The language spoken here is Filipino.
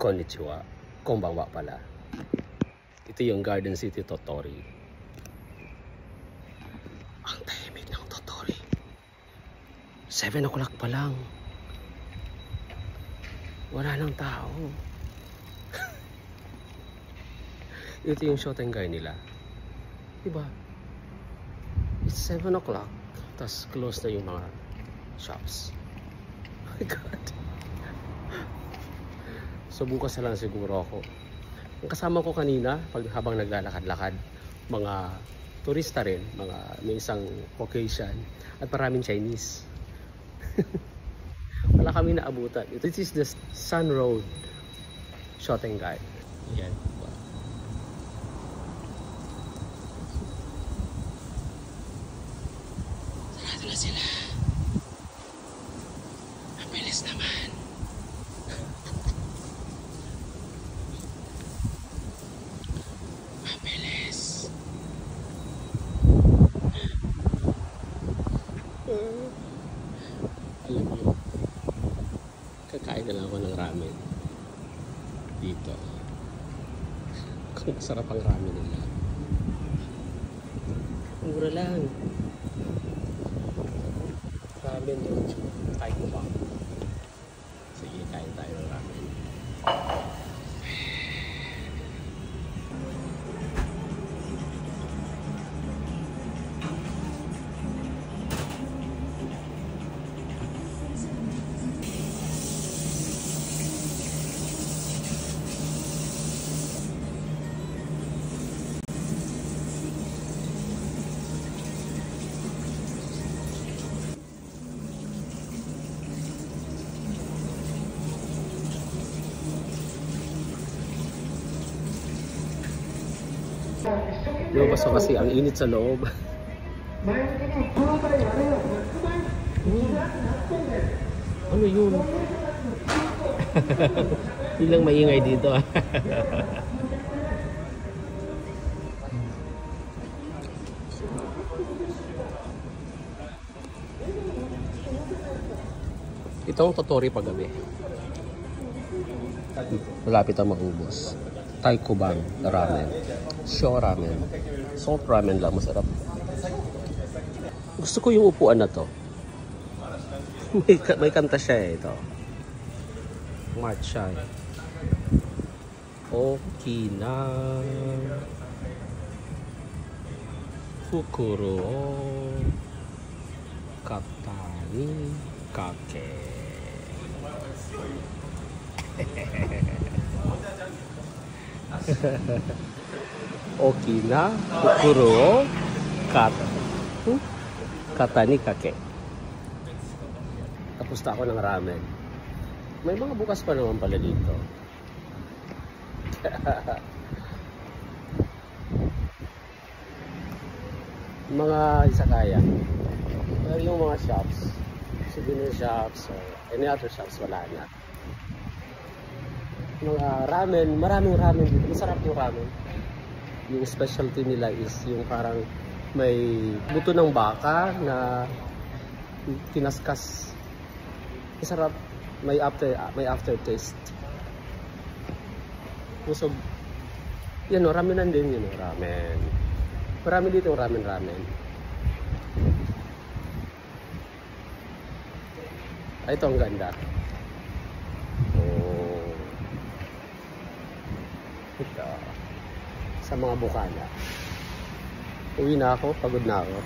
Konnichiwa. Konbanwa pala. Ito yung Garden City Tottori. Ang tahimik ng Tottori. 7 o'clock pa lang. Wala nang tao. Ito yung Shotengai nila. Diba? It's 7 o'clock. Tapos close na yung mga shops. Oh my God. So bukas na lang siguro ako. Ang kasama ko kanina, habang naglalakad-lakad, mga turista rin, may isang Caucasian at maraming Chinese. Wala kami naabutan. This is the Sun Road Shotengai. Yan. Sarado na sila. Ang bilis naman. Alam mo, kakain na lang ako ng ramen dito. Kung masarap ang ramen nila. Mura lang. Ramen doon. Kain ko ba? Sige, kain tayo ng ramen. Lumabas ko kasi ang init sa loob. Ano yun? Ilang maingay dito. Itong Tottori paggabi. Malapit ang maubos. Taikobang ramen. Sho ramen. Salt ramen lang, masarap. Gusto ko yung upuan na to. May kanta siya eh, ito. Matcha. Okina Fukuro Katani Kake. Okina Fukuro Katani Kake. Tapos na ako ng ramen. May mga bukas pa naman pala dito. Mga izakaya. Pero yung mga shops, souvenir shops or any other shops, wala na. Mga ramen, maraming ramen dito. Masarap yung ramen. Yung specialty nila is yung parang may buto ng baka na kinaskas. Masarap. May aftertaste. Busog. Yan o, ramenan din yun o, ramen. Marami dito yung ramen. Ito ang ganda. Oh. Ito. Sa mga bukana. Uwi na ako, pagod na ako.